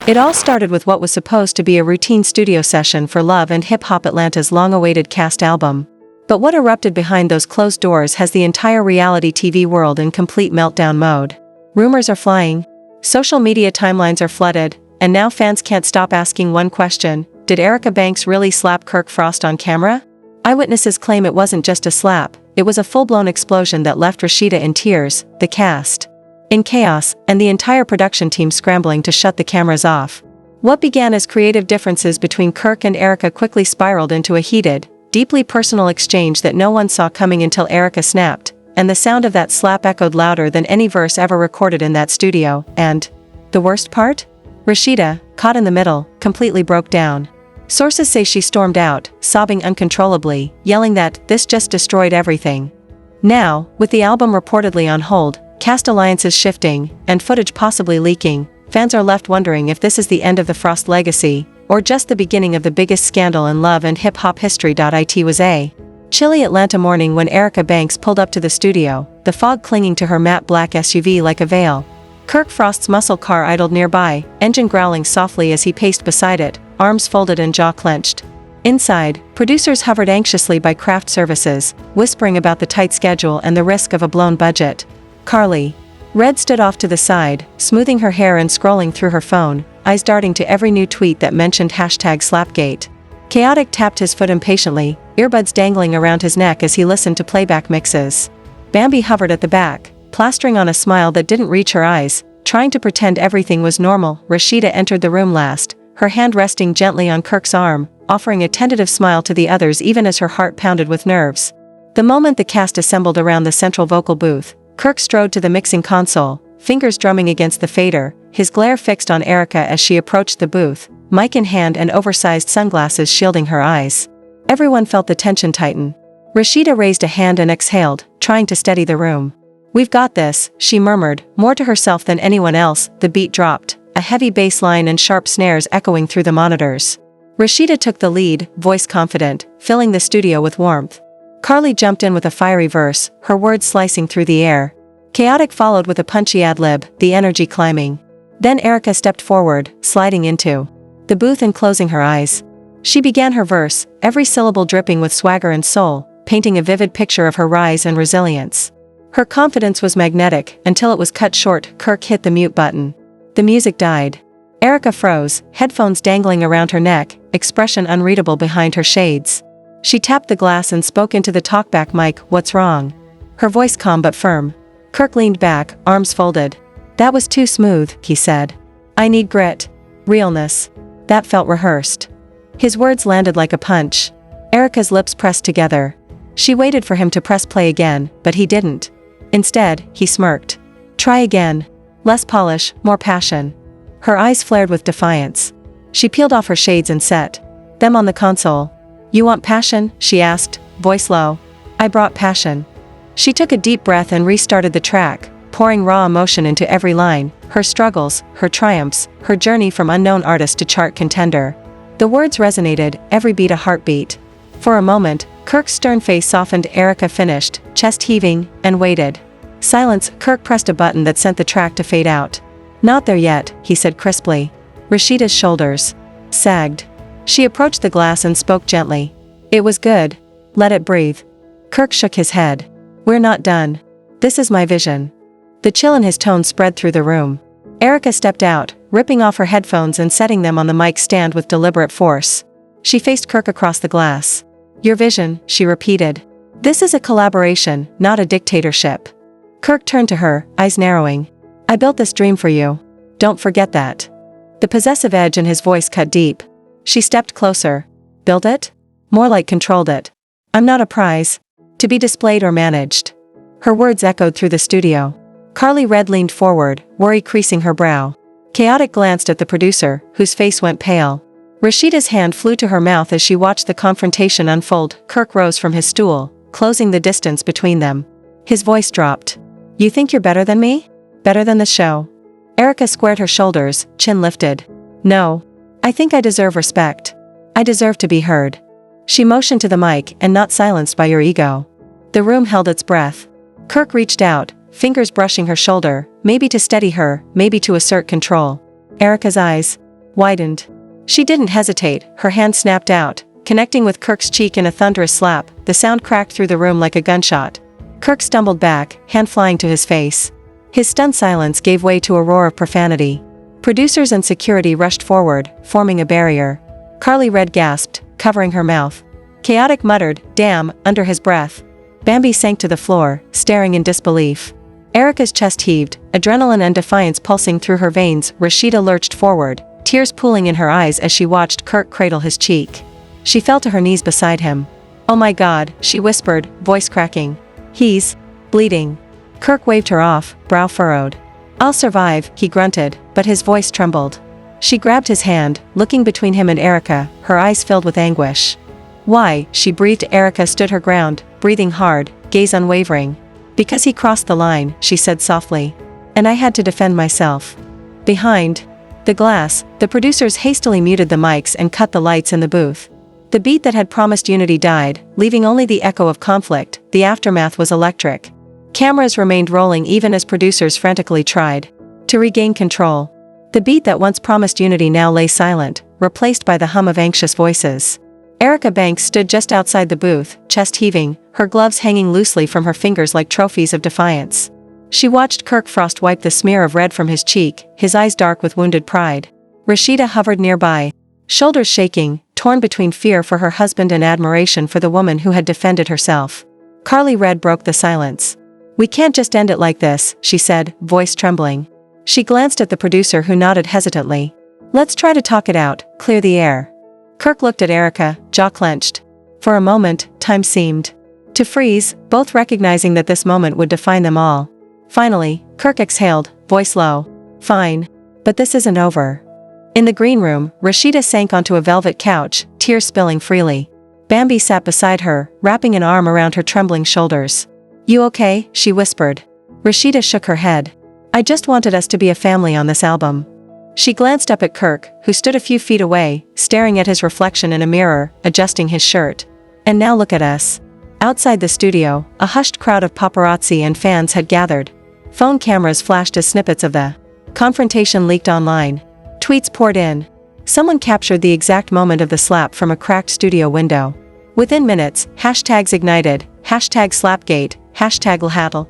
It all started with what was supposed to be a routine studio session for Love and Hip Hop Atlanta's long-awaited cast album. But what erupted behind those closed doors has the entire reality TV world in complete meltdown mode. Rumors are flying, social media timelines are flooded, and now fans can't stop asking one question: did Erica Banks really slap KirkFrost on camera? Eyewitnesses claim it wasn't just a slap, it was a full-blown explosion that left Rasheeda in tears, the cast in chaos, and the entire production team scrambling to shut the cameras off. What began as creative differences between Kirk and Erica quickly spiraled into a heated, deeply personal exchange that no one saw coming until Erica snapped, and the sound of that slap echoed louder than any verse ever recorded in that studio. And the worst part? Rasheeda, caught in the middle, completely broke down. Sources say she stormed out, sobbing uncontrollably, yelling that this just destroyed everything. Now, with the album reportedly on hold, cast alliances shifting, and footage possibly leaking, fans are left wondering if this is the end of the Frost legacy, or just the beginning of the biggest scandal in Love and Hip Hop history. It was a chilly Atlanta morning when Erica Banks pulled up to the studio, the fog clinging to her matte black SUV like a veil. KirkFrost's muscle car idled nearby, engine growling softly as he paced beside it, arms folded and jaw clenched. Inside, producers hovered anxiously by craft services, whispering about the tight schedule and the risk of a blown budget. Carly. Red stood off to the side, smoothing her hair and scrolling through her phone, eyes darting to every new tweet that mentioned #Slapgate. Chaotic tapped his foot impatiently, earbuds dangling around his neck as he listened to playback mixes. Bambi hovered at the back, plastering on a smile that didn't reach her eyes, trying to pretend everything was normal. Rasheeda entered the room last, her hand resting gently on Kirk's arm, offering a tentative smile to the others even as her heart pounded with nerves. The moment the cast assembled around the central vocal booth, Kirk strode to the mixing console, fingers drumming against the fader, his glare fixed on Erica as she approached the booth, mic in hand and oversized sunglasses shielding her eyes. Everyone felt the tension tighten. Rasheeda raised a hand and exhaled, trying to steady the room. "We've got this," she murmured, more to herself than anyone else. The beat dropped, a heavy bass line and sharp snares echoing through the monitors. Rasheeda took the lead, voice confident, filling the studio with warmth. Carly jumped in with a fiery verse, her words slicing through the air. Chaotic followed with a punchy ad-lib, the energy climbing. Then Erica stepped forward, sliding into the booth and closing her eyes. She began her verse, every syllable dripping with swagger and soul, painting a vivid picture of her rise and resilience. Her confidence was magnetic, until it was cut short. Kirk hit the mute button. The music died. Erica froze, headphones dangling around her neck, expression unreadable behind her shades. She tapped the glass and spoke into the talkback mic. "What's wrong?" Her voice calm but firm. Kirk leaned back, arms folded. "That was too smooth," he said. "I need grit. Realness." That felt rehearsed. His words landed like a punch. Erica's lips pressed together. She waited for him to press play again, but he didn't. Instead, he smirked. "Try again. Less polish, more passion." Her eyes flared with defiance. She peeled off her shades and set them on the console. "You want passion?" she asked, voice low. "I brought passion." She took a deep breath and restarted the track, pouring raw emotion into every line, her struggles, her triumphs, her journey from unknown artist to chart contender. The words resonated, every beat a heartbeat. For a moment, Kirk's stern face softened. Erica finished, chest heaving, and waited. Silence. Kirk pressed a button that sent the track to fade out. "Not there yet," he said crisply. Rasheeda's shoulders sagged. She approached the glass and spoke gently. "It was good. Let it breathe." Kirk shook his head. "We're not done. This is my vision." The chill in his tone spread through the room. Erica stepped out, ripping off her headphones and setting them on the mic stand with deliberate force. She faced Kirk across the glass. "Your vision," she repeated. "This is a collaboration, not a dictatorship." Kirk turned to her, eyes narrowing. "I built this dream for you. Don't forget that." The possessive edge in his voice cut deep. She stepped closer. "Built it?" "More like controlled it. I'm not a prize to be displayed or managed." Her words echoed through the studio. Carly Red leaned forward, worry creasing her brow. Chaotic glanced at the producer, whose face went pale. Rasheeda's hand flew to her mouth as she watched the confrontation unfold. Kirk rose from his stool, closing the distance between them. His voice dropped. "You think you're better than me? Better than the show?" Erica squared her shoulders, chin lifted. "No. I think I deserve respect. I deserve to be heard." She motioned to the mic, "and not silenced by your ego." The room held its breath. Kirk reached out, fingers brushing her shoulder, maybe to steady her, maybe to assert control. Erica's eyes widened. She didn't hesitate, her hand snapped out, connecting with Kirk's cheek in a thunderous slap. The sound cracked through the room like a gunshot. Kirk stumbled back, hand flying to his face. His stunned silence gave way to a roar of profanity. Producers and security rushed forward, forming a barrier. Carly Red gasped, covering her mouth. Chaotic muttered, "Damn," under his breath. Bambi sank to the floor, staring in disbelief. Erica's chest heaved, adrenaline and defiance pulsing through her veins. Rasheeda lurched forward, tears pooling in her eyes as she watched Kirk cradle his cheek. She fell to her knees beside him. "Oh my God," she whispered, voice cracking. "He's bleeding." Kirk waved her off, brow furrowed. "I'll survive," he grunted, but his voice trembled. She grabbed his hand, looking between him and Erica, her eyes filled with anguish. "Why?" she breathed. Erica stood her ground, breathing hard, gaze unwavering. "Because he crossed the line," she said softly. "And I had to defend myself." Behind the glass, the producers hastily muted the mics and cut the lights in the booth. The beat that had promised unity died, leaving only the echo of conflict. The aftermath was electric. Cameras remained rolling even as producers frantically tried to regain control. The beat that once promised unity now lay silent, replaced by the hum of anxious voices. Erica Banks stood just outside the booth, chest heaving, her gloves hanging loosely from her fingers like trophies of defiance. She watched KirkFrost wipe the smear of red from his cheek, his eyes dark with wounded pride. Rasheeda hovered nearby, shoulders shaking, torn between fear for her husband and admiration for the woman who had defended herself. Carly Red broke the silence. "We can't just end it like this," she said, voice trembling. She glanced at the producer who nodded hesitantly. "Let's try to talk it out, clear the air." Kirk looked at Erica, jaw clenched. For a moment, time seemed to freeze, both recognizing that this moment would define them all. Finally, Kirk exhaled, voice low. "Fine. But this isn't over." In the green room, Rasheeda sank onto a velvet couch, tears spilling freely. Bambi sat beside her, wrapping an arm around her trembling shoulders. "You okay?" she whispered. Rasheeda shook her head. "I just wanted us to be a family on this album." She glanced up at Kirk, who stood a few feet away, staring at his reflection in a mirror, adjusting his shirt. "And now look at us." Outside the studio, a hushed crowd of paparazzi and fans had gathered. Phone cameras flashed as snippets of the confrontation leaked online. Tweets poured in. Someone captured the exact moment of the slap from a cracked studio window. Within minutes, hashtags ignited, #Slapgate, #LoveAndHipHop,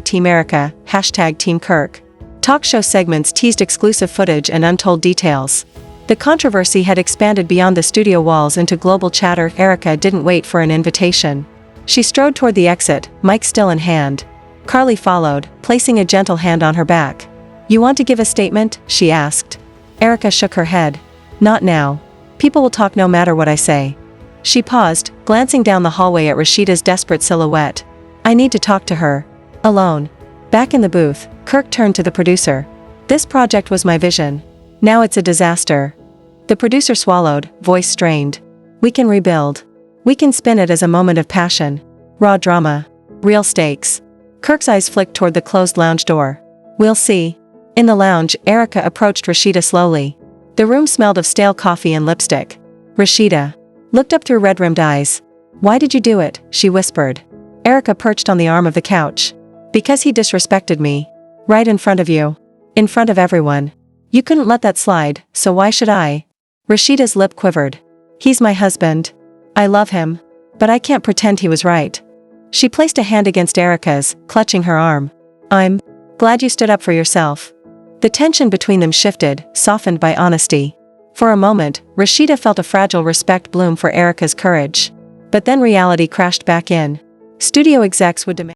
#TeamErica, #TeamKirk. Talk show segments teased exclusive footage and untold details. The controversy had expanded beyond the studio walls into global chatter. Erica didn't wait for an invitation. She strode toward the exit, mic still in hand. Carly followed, placing a gentle hand on her back. "You want to give a statement?" she asked. Erica shook her head. "Not now. People will talk no matter what I say." She paused, glancing down the hallway at Rasheeda's desperate silhouette. "I need to talk to her. Alone." Back in the booth, Kirk turned to the producer. "This project was my vision. Now it's a disaster." The producer swallowed, voice strained. "We can rebuild. We can spin it as a moment of passion. Raw drama. Real stakes." Kirk's eyes flicked toward the closed lounge door. "We'll see." In the lounge, Erica approached Rasheeda slowly. The room smelled of stale coffee and lipstick. Rasheeda looked up through red-rimmed eyes. "Why did you do it?" she whispered. Erica perched on the arm of the couch. "Because he disrespected me. Right in front of you. In front of everyone. You couldn't let that slide, so why should I?" Rasheeda's lip quivered. "He's my husband. I love him. But I can't pretend he was right." She placed a hand against Erica's, clutching her arm. "I'm glad you stood up for yourself." The tension between them shifted, softened by honesty. For a moment, Rasheeda felt a fragile respect bloom for Erica's courage. But then reality crashed back in. Studio execs would demand